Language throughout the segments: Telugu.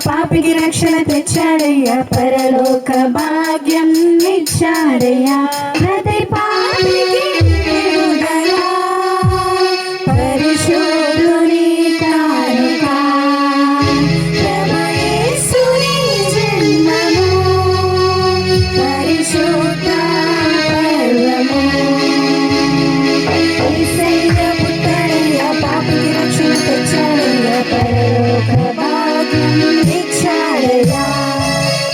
పాపికి రక్షణ తెచ్చాడయ్యా, పరలోక భాగ్యం ఇచ్చాడయ్యా. ప్రతి పాపికి విడుదల, పరిశుద్ధుని కానుక, ప్రభు యేసుని జన్మము, పరిశుద్ధ పర్వము. యేసయ్య పుట్టాడయ్యా, పాపికి రక్షణ తెచ్చాడయ్యా, పరలోక భాగ్యం ఇచ్చాడయ్యా.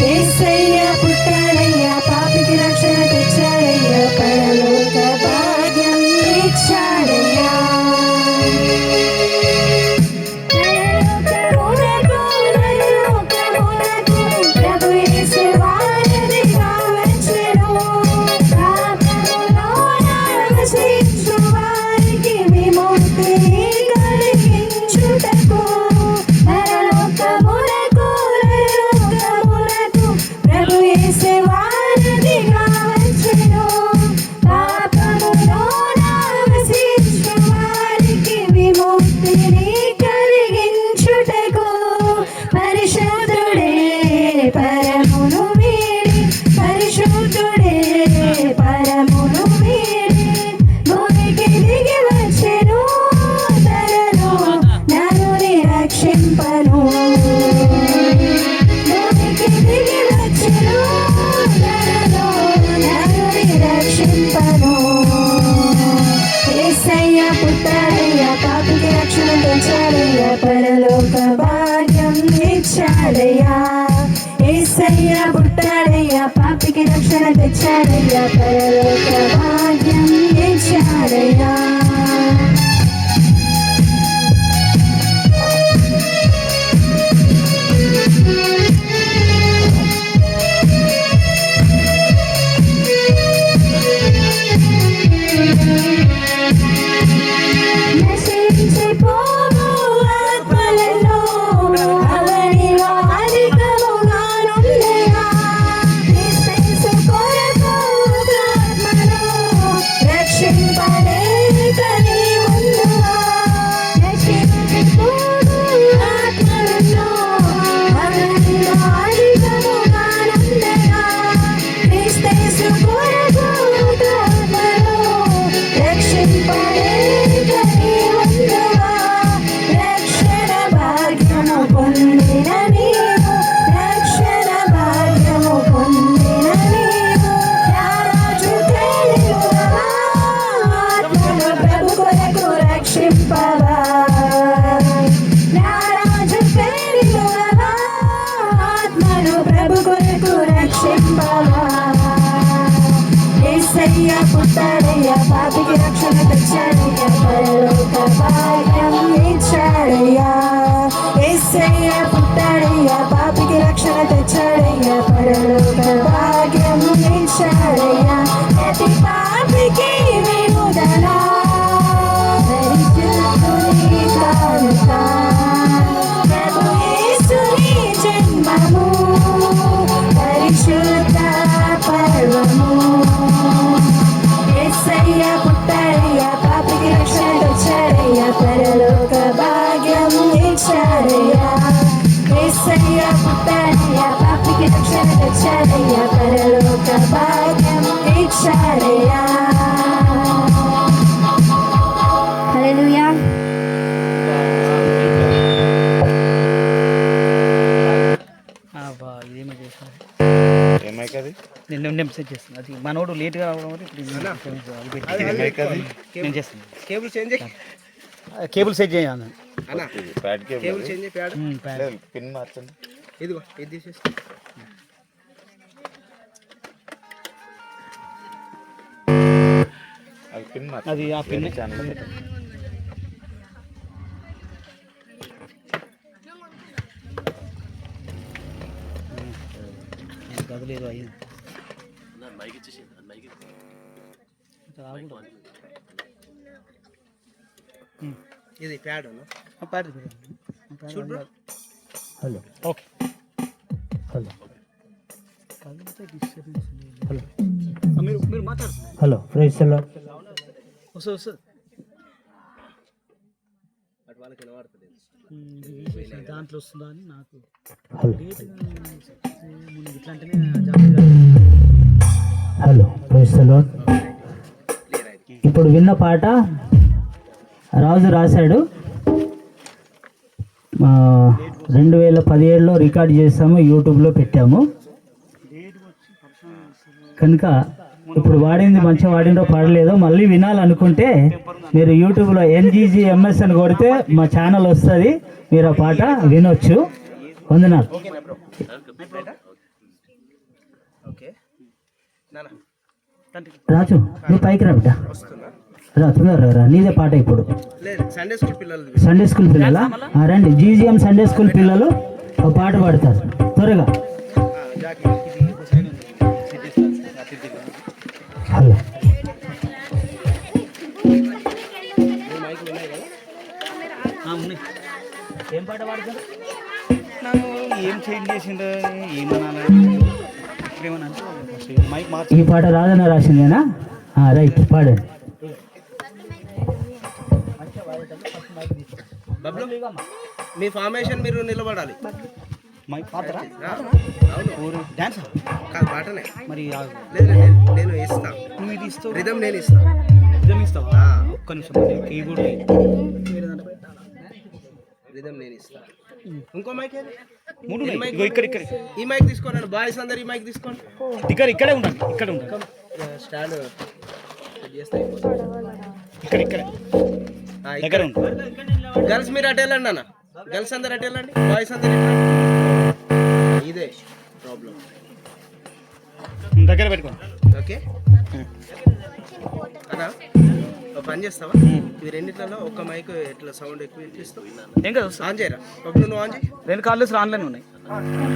యేసయ్య పుట్టాడయ్యా, పాపికి రక్షణ తెచ్చాడయ్యా, పరలోక భాగ్యం ఇచ్చాడయ్యా. ప్రభు యేసు వారధిగా వచ్చెను, పాపములో నశించు వారికి విముక్తిని కలిగించుటకు. పరలోకమునకు ప్రభు యేసు వారధిగా వచ్చెను, పాపములో నశించు వారికి విముక్తిని కలిగించుటకు. పరిశుద్ధుడే పరమును వీడి, పరిశుద్ధుడే పరమును వీడి, భూమికి దిగి వచ్చెను, తనను నరుని రక్షింపను. భూమికి దిగి వచ్చెను, తనను నరుని రక్షింపను. యేసయ్య పుట్టాడయ్యా, పాపికి రక్షణ తెచ్చాడయ్యా, పరలోక భాగ్యం ఇచ్చాడయ్యా. యేసయ్య పుట్టాడయ్యా, పాపికి రక్షణ తెచ్చాడయ్యా, పరలోక భాగ్యం ఇచ్చాడయ్యా. నశించిపోవు ఆత్మలను అవనిలో అధికముగానుండగా, క్రీస్తు కొరకు ఆత్మను రక్షింపలేక నీవుండువా. నశించిపోవు ఆత్మలను అవనిలో అధికముగానుండగా, క్రీస్తు కొరకు ఆత్మను రక్షింపలేక నీవుండువా. రక్షణ భాగ్యము పొందిన నీవు, రక్షణ భాగ్యము పొందిన నీవు, రారాజు తేలివా, ఆత్మను ప్రభు కొరకు రక్షింపవా. రారాజు తేలివా, ఆత్మను ప్రభు కొరకు రక్షింపవా. యేసయ్య పుట్టాడయ్యా, పాపికి రక్షణ తెచ్చాడయ్యా, పరలోక భాగ్యం ఇచ్చాడయ్యా. యేసయ్య పుట్టాడయ్యా, పాపికి రక్షణ తెచ్చాడయ్యా, పరలోక భాగ్యం ఇచ్చాడయ్యా. ప్రతి పాపికి విడుదల, పరిశుద్ధుని కానుక, ప్రభు యేసుని జన్మము, పరిశుద్ధ పర్వము. యేసయ్య పుట్టాడయ్యా, పాపికి రక్షణ తెచ్చాడయ్యా, పరలోక భాగ్యం ఇచ్చాడయ్యా. యేసయ్య పుట్టాడయ్యా, పాపికి రక్షణ తెచ్చాడయ్యా, పరలోక భాగ్యం ఇచ్చాడయ్యా. హల్లెలూయా. ఇదేమో చేస్తాను ఏమైకది నేను సెట్ చేస్తాను. అది మనోడు లేట్గా రావడం వల్ల ఇప్పుడు నేను చేస్తాను. కేబుల్ చేంజ్ కేబుల్ సెట్ చేయాలి. Pad cable change pad pin మార్చండి. ఇదిగో ఇది తీసేసి అది పిన్ మార్చండి. అది ఆ పిన్ ఛానల్ గదిలేదు అయ్యింది. ఇది ప్యాడ్ చూడు. హలో ఓకే హలో హలో మీరు మీరు మాట్లాడుతున్నారు. హలో ప్రైజ్ హలో వస్తుంది అటు వాళ్ళకి వినబడుతుంది. దాంట్లో వస్తుందా అని నాకు హలో లేట్గా ముందు ఇట్లా అంటేనే జాగ్రత్త. Hello praise the Lord. ఇప్పుడు విన్న పాట రాజు రాశాడు. 2017లో రికార్డ్ చేసాము, యూట్యూబ్లో పెట్టాము. కనుక ఇప్పుడు వాడింది మంచిగా వాడిందో పాడలేదో మళ్ళీ వినాలనుకుంటే మీరు యూట్యూబ్లో NGGMS అని కొడితే మా ఛానల్ వస్తుంది, మీరు ఆ పాట వినొచ్చు. వందనాలు. ఓకే నాన్న రాజు నువ్వు పైకి రా బిడ్డ, వస్తున్నా. రా తొందరగా రా, నీదే పాట ఇప్పుడు. లేదు సండే స్కూల్ పిల్లలు సండే స్కూల్ పిల్లలా? రండి, GGM సండే స్కూల్ పిల్లలు ఒక పాట పాడతారు త్వరగా. జాకి ఇది ఒక సైడ్ ఉంది సెట్ చేస్తాను అటు ఇటు. హలో మైకులు ఉన్నాయి కదా. ఉన్నాయి. ఏం పాట పాడతారు? నాకు ఏం చేంజ్ చేసిండో ఏమన్నా ఇప్పుడేమన్నా అంటే మైక్ మార్చి ఈ పాట రాజన్న రాసిందేనా? రైట్, పాడండి. బబ్లు మీ ఫార్మేషన్ మీరు నిలబడాలి. మైక్ పాడతారా? అవును డాన్స్ కాదు పాటనే. మరి లేదు నేను ఇస్తా, నువ్వు ఇది ఇస్తావు, రిధం నేను ఇస్తా. రిధం ఇస్తావా? ఒక్క నిమిషం కీబోర్డ్ రిధం నేను ఇస్తా. ఇంకో మైక్ ఏది? మూడు ఉన్నాయి. ఇగో ఇక్కడ ఇక్కడ ఈ మైక్ తీసుకోండి బాయ్స్ అందరు ఈ మైక్ తీసుకోండి. ఇక్కడే ఉండండి, ఇక్కడ ఉండండి. స్టాండ్ చేస్తే ఇక్కడ ఇక్కడ దగ్గర ఉంది. గర్ల్స్ మీరు అటు వెళ్ళండి అన్న, గర్ల్స్ అందరు అటు వెళ్ళండి, బాయ్స్ అందరు ఇటు రండి. ఇదే ప్రాబ్లం. దగ్గర పెట్టుకో. ఓకే అన్నా ఒక పని చేస్తావా? ఇవి రెండిట్లలో ఒక్క మైక్ ఎట్లా సౌండ్ ఎక్కువ ఇప్పిస్తావు? ఏం కదా ఆన్ చేయరా బబ్లు, నువ్వు ఆన్ చేయి. రెండు కార్లు ఆన్లైన్ ఉన్నాయి.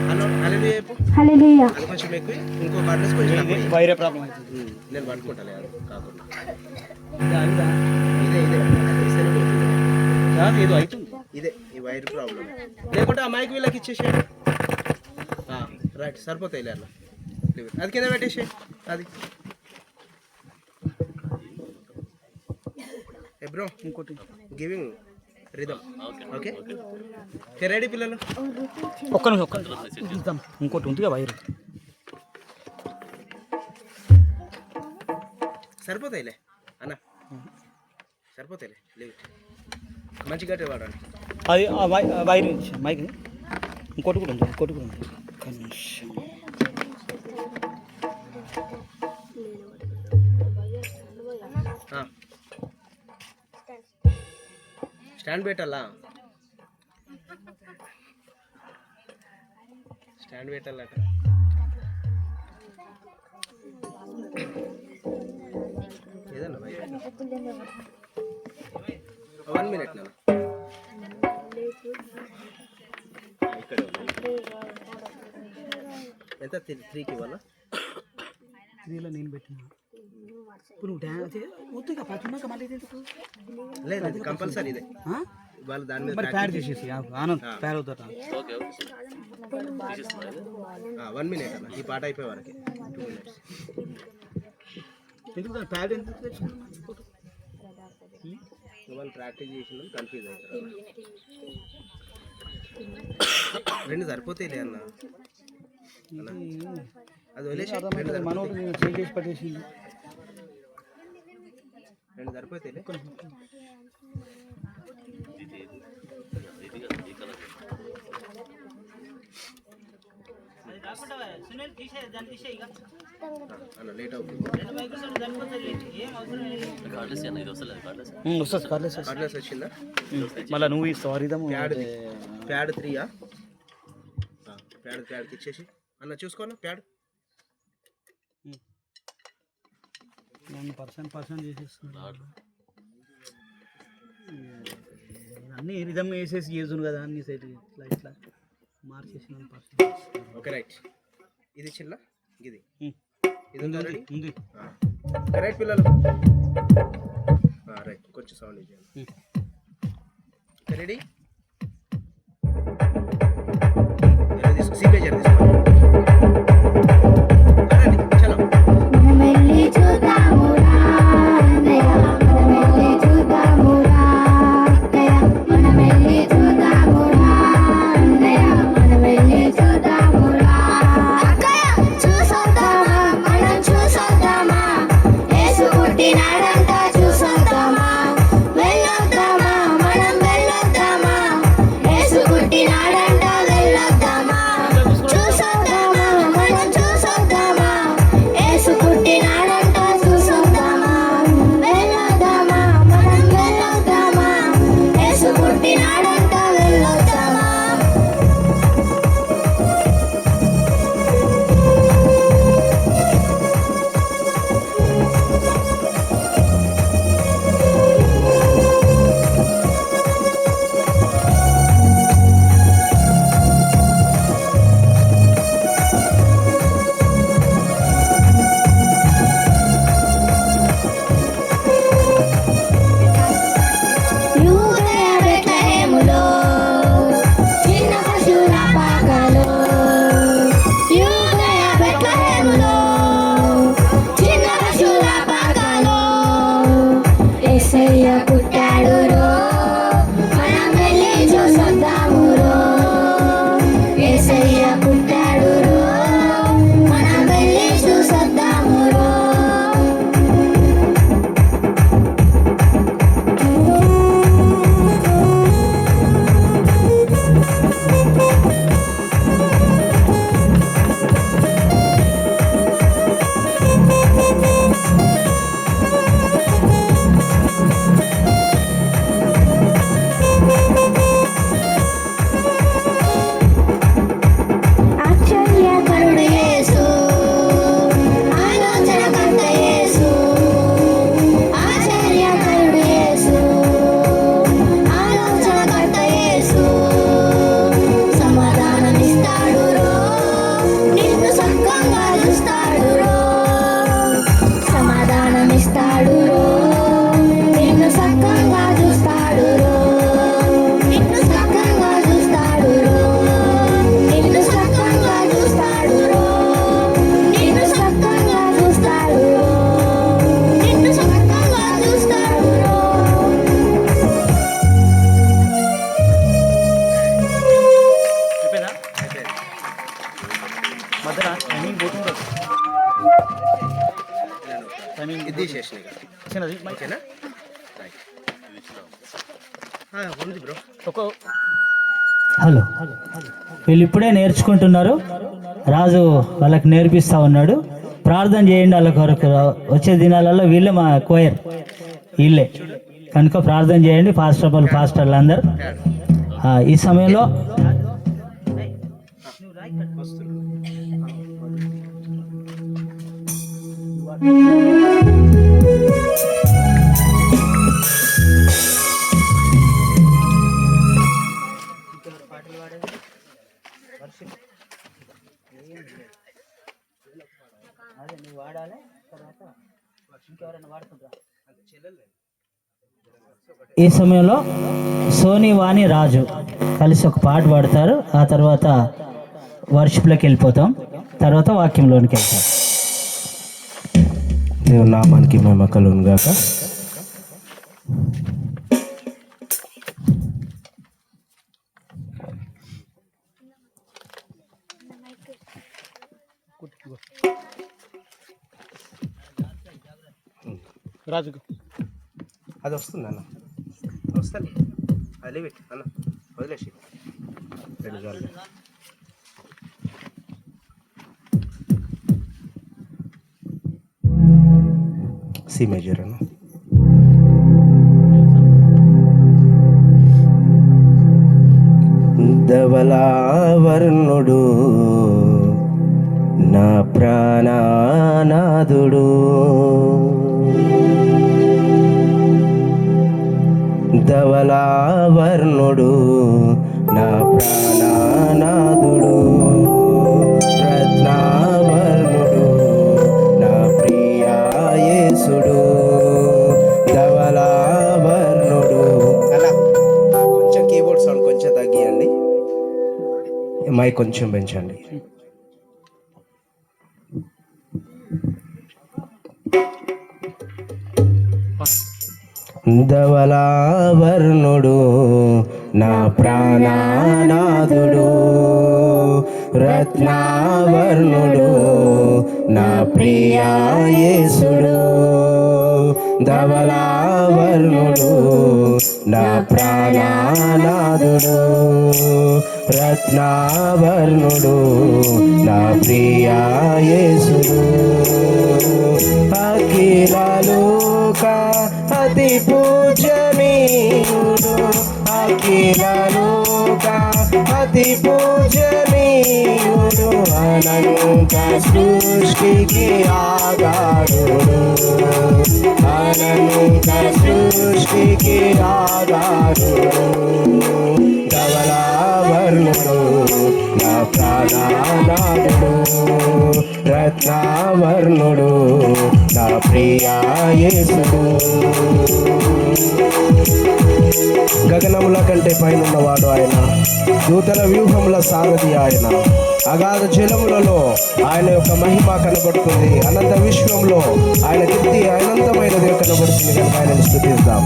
హలో హలో చెప్పు. హల్లెలూయా. అది కొంచెం ఎక్కువ, ఇంకో కార్డ్లెస్ కొంచెం తక్కువ. వైరే ప్రాబ్లం అవుతుంది. నేను పడుకుంటాను అది కాకుండా. ఇదా? ఇదే ఇదే అది సరిపోతుంది. కాదు ఏదో అవుతుంది. ఇదే ఈ వైర్ ప్రాబ్లం. లేకుంటే ఆ మైక్ వీళ్ళకి ఇచ్చేసేయండి. రైట్ సరిపోతాయి ఇలా. అది కింద పెట్టేసి అది. ఏ బ్రో ఇంకోటి గివింగ్ రిధమ్. ఓకే రెడీ పిల్లలు? ఒక్క నిమిషం ఇద్దాం. ఇంకోటి ఉందిగా వైర్. సరిపోతాయిలే అన్న, సరిపోతాయిలే. లేవు మంచి గట్టే వాడండి. అది వైర్ మైక్. ఇంకోటి కూడా ఉంది, ఇంకోటి కూడా ఉంది. ఒక్క నిమిషం. స్టాండ్ పెట్టాలా? స్టాండ్ పెట్టాలట. ఏదన్నా 1 minute నా ఎంత 3కి ఇవ్వాలా? 3లో నేను పెట్టిన. ఇప్పుడు నువ్వు డ్యాన్స్ వద్దుగా పట్టున్నాక మళ్ళీ ఎందుకు? లేదు అది కంపల్సరీ ఇదే. వాళ్ళు దాని మీద మరి ప్యాడ్ చేసేసి ఆనంద్ ప్యాడ్ అవుతారా? 1 minute అన్న, ఈ పాట అయిపోయే వరకు 2 minutes. ఎందుకు ప్యాడ్ ఎందుకు తెచ్చుకున్నావు? వాళ్ళు ప్రాక్టీస్ చేసిన కన్ఫ్యూజ్ అవుతారు. రెండు సరిపోతాయిలే అన్న. అది వదిలేసి మనోడు చేంజ్ చేసి పట్టేసి రెండు సరిపోతాయిలే. అన్న లేట్ అవుతుంది. కార్డ్లెస్ వచ్చిందా? మళ్ళీ నువ్వు ఇస్తావు హరిదము. ప్యాడ్ 3 ప్యాడ్కి ఇచ్చేసి అన్న చూసుకోను. ప్యాడ్ నన్ను పర్సన్ చేసేస్తున్నాను. అన్నీ రిధమ్ వేసేసి చేదును కదా అన్ని సైడ్ ఇట్లా ఇట్లా మార్చేసిన పర్సన్. Okay right. ఇది చిల్ల ఇది ఇది ఉందా రెడీ? ఉంది. రైట్ పిల్లలు రైట్. కొంచెం సౌండ్ ఇచ్చేయండి. రెడీ? తీసుకో సిగ్నేచర్ తీసుకోండి. చలో మనమెల్లి చూద్దామురా అన్నయ్య, మనమెల్లి చూద్దామురా అక్కయ్య, మనమెల్లి చూద్దాము ఇది తీసేసినాయి కదా. ఓకేనా? రైట్. ఉంది బ్రో. హలో, వీళ్ళు ఇప్పుడే నేర్చుకుంటున్నారు. రాజు వాళ్ళకి నేర్పిస్తూ ఉన్నాడు. ప్రార్థన చేయండి వాళ్ళ కొరకు. వచ్చే దినాలలో వీళ్ళే మా కోయర్, వీళ్ళే కనుక ప్రార్థన చేయండి. పాస్టర్లు అందరు ఈ సమయంలో ఈ సమయంలో సోనీ వాణి రాజు కలిసి ఒక పాట పాడతారు. ఆ తర్వాత వర్షిప్లోకి వెళ్ళిపోతాం. తర్వాత వాక్యంలోనికి వెళ్తాం. దేవుని నామానికి మహిమ కలుగును గాక. రాజుకు అది వస్తుంది అన్న, వస్తుంది. అది పెట్టి అన్న వదిలేసి రెండు సార్లు. సి మేజర్ అన్న. ధవళావర్ణుడు నా ప్రాణనాథుడు, ధవళావర్ణుడు నా ప్రాణనాథుడు, రత్నావర్ణుడు నా ప్రియ యేసుడు, ధవళావర్ణుడు. అలా కొంచెం కీబోర్డ్ సౌండ్ కొంచెం తగ్గియండి, మైక్ కొంచెం పెంచండి. ధవళావర్ణుడు నా ప్రాణనాథుడు, రత్నావర్ణుడు నా ప్రియ యేసుడు, ధవళావర్ణుడు నా ప్రాణనాథుడు, రత్నావర్ణుడు నా ప్రియ యేసుడు, అఖిలలోక అతి పూజనీయుడు, అఖిలలోక అతి పూజనీయుడు, అనంత సృష్టికి ఆధారుడు, అనంత సృష్టికి ఆధారుడు, ధవళావర్ణుడు నా ప్రాణనాథుడు, రత్నావర్ణుడు నా ప్రియ యేసుడు. గగనముల కంటే పైన ఉన్నవాడు ఆయన, దూతల వ్యూహముల సారథి ఆయన, అగాధ జలములలో ఆయన యొక్క మహిమ కనబడుతుంది, అనంత విశ్వంలో ఆయన కీర్తి అనంతమైనది కనబడుతుంది. కనుక ఆయనను స్తుతిద్దాం.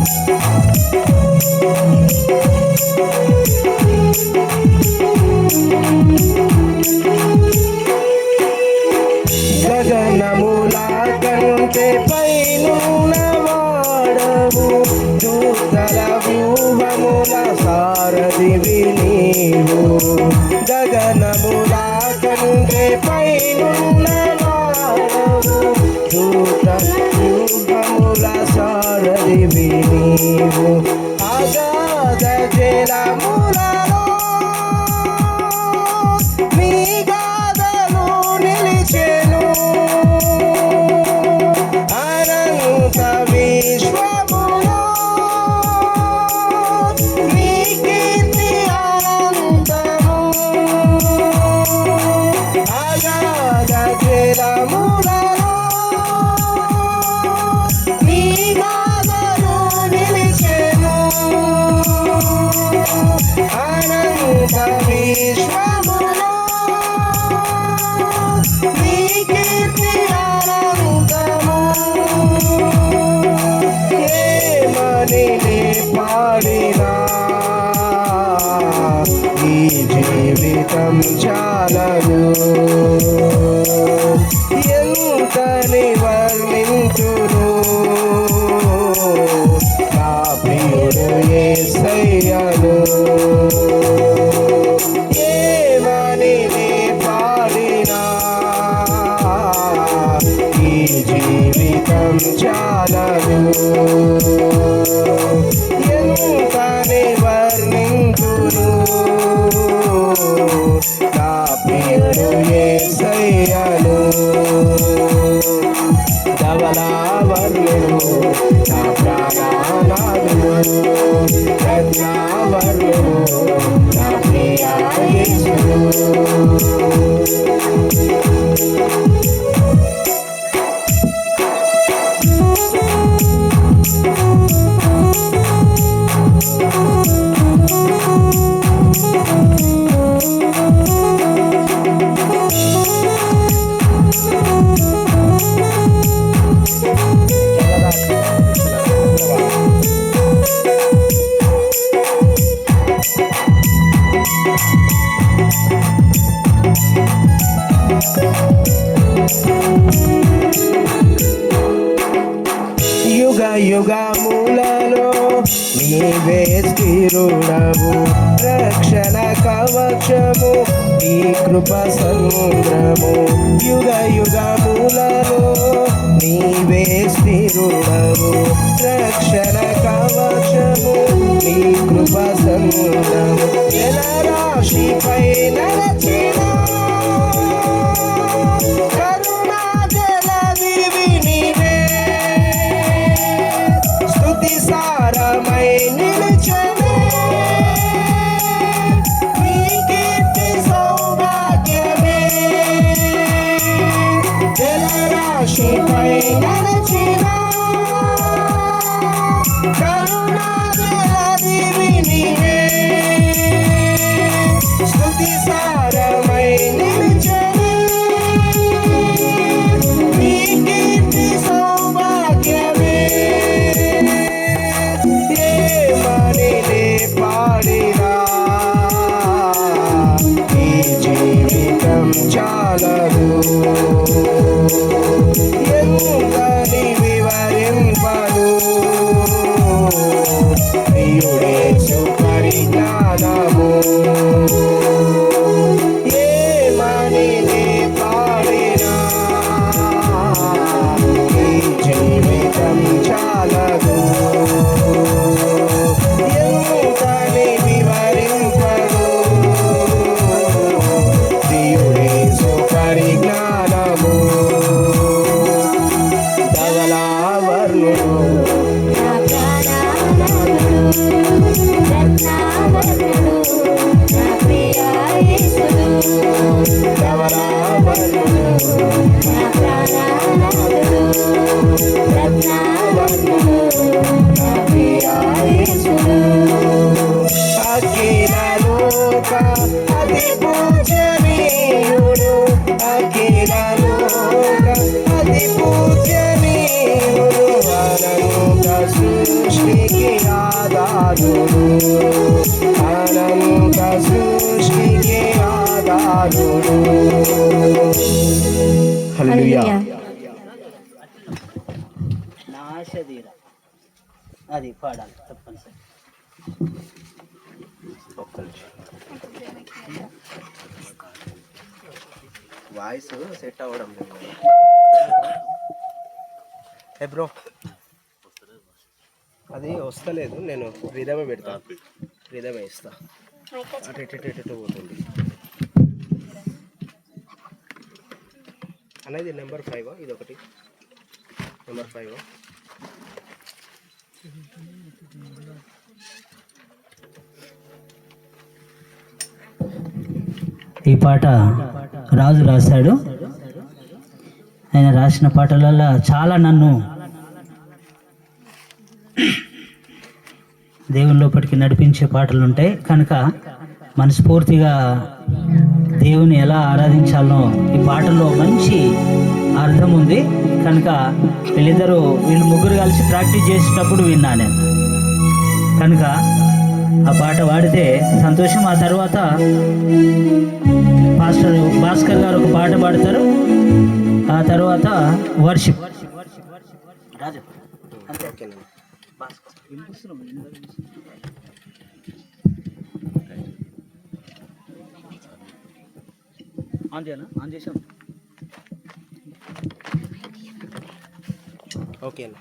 గగనముల కంటే పైనున్నవాడవు, దూతల వ్యూహముల సారథివి నీవు, గగనముల కంటే పైనున్నవాడవు, దూతల వ్యూహముల సారథివి నీవు, అగాధ జలములలో నీ గాథలు నిలిచెను, అనంత విశ్వములో నీ కీర్తి అనంతము, అగాధ జలములలో నీ గాథలు నిలిచెను, అనంత విశ్వములో నీ కీర్తి అనంతము. ఏమని నే పాడినా ఈ జీవిత జీవితం చాలదు ఎంతని వర్ణింతును నా ప్రియుడు యేసయ్యను ఏమని నే పాడినా ఈ జీవితం చాలదు ఎంతని వర్ణింతును నా ప్రియుడు యేసయ్యను ధవళావర్ణుడు నా ప్రాణనాథుడు రత్నావర్ణుడు నా ప్రియ యేసుడు యుగ యుగములలో నీవే స్థిరుడవు రక్షణ కవచము ఈ కృప సముద్రము యుగ యుగములలో నీవే స్థిరుడవు రక్షణ కవచము ఈ కృప సముద్రము జలరాశిపై నడచిన కరుణా జలదివి నీవే స్తుతి సారమై నిలిచెనే నీ కీర్తి సౌభాగ్యమే జలరాశిపై నడచిన కరుణా జలదివి నీవే స్తుతి సారమై నిలిచెనే నీ కీర్తి సౌభాగ్యమే ఏమని నే పాడినా ఈ జీవితం చాలదు ఎంతని వివరింపను ప్రియుడేసు పరిజ్ఞానము ఏమని నే పాడినా ఈ జీవితం చాలదు ఎంతని వివరింపను ప్రియుడేసు పరిజ్ఞానము ధవళావర్ణుడు నా ప్రాణనాథుడు రత్నావర్ణుడు నా ప్రియ యేసుడు ధవళావర్ణుడు నా ప్రాణనాథుడు రత్నావర్ణుడు నా ప్రియ యేసుడు అఖిల లోక అతి పూజనీయుడు అఖిల లోక అతి పూజనీయుడు అనంత సృష్టికి ఆధారుడు అనంత సృష్టికి ఆధారుడు హల్లెలూయా నా ఆశ తీర అది పాడాలి తప్పనిసరి వాయిస్ సెట్ అవ్వడం లేదు ఏ బ్రో అది వస్తలేదు నేను రిధమే పెడతా రిధమే ఇస్తా అటు ఇటు పోతుంది అనేది నెంబర్ 5 ఇది ఒకటి నెంబర్ 5 ఈ పాట రాజు రాశాడు. ఆయన రాసిన పాటలలో చాలా నన్ను దేవుని లోపలికి నడిపించే పాటలు ఉంటాయి. కనుక మనస్ఫూర్తిగా దేవుని ఎలా ఆరాధించాలో ఈ పాటల్లో మంచి అర్థం ఉంది. కనుక వీళ్ళు ముగ్గురు కలిసి ప్రాక్టీస్ చేసేటప్పుడు విన్నా నేను. కనుక ఆ పాట పాడితే సంతోషం. ఆ తర్వాత పాస్టర్ భాస్కర్ గారు ఒక పాట పాడతారు. ఆ తర్వాత వర్షిప్. ఆన్ చేయనా? ఆన్ చేసాం. ఓకే అన్న.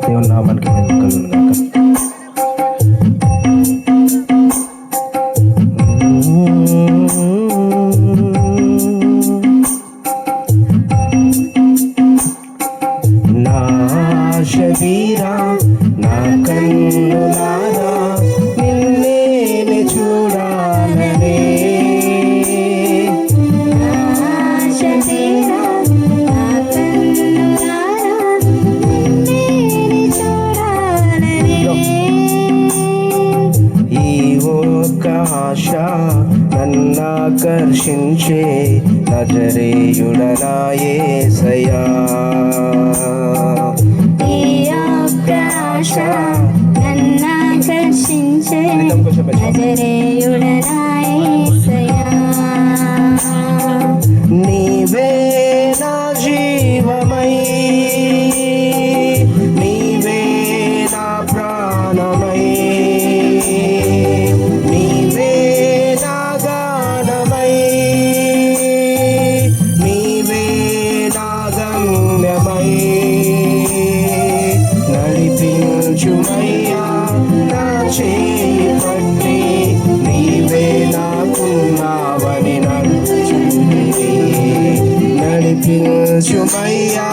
దేవుని నామానికి మహిమ కలుగును గాక. నా శరీరా నా కన్నులారా నిన్నే చూడాలనే ఆశ తీరా నా కన్నులారా నిన్నే చూడాలని ఈ ఒక్క ఆశ నన్నాకర్షించే నజరేయుడనా యేసయ్యా. ఈ యొక్క ఆశ నన్నాకర్షించే నజరేయుడనా యేసయ్యా. నీవే నా జీవమై నీవే నా ప్రాణమై నీవే నా గానమై నీవే నా గమ్యమై నడిపించుమయ్యా నా చేయి పట్టి నీవే నాకున్నావని నడిపించుమయ్యా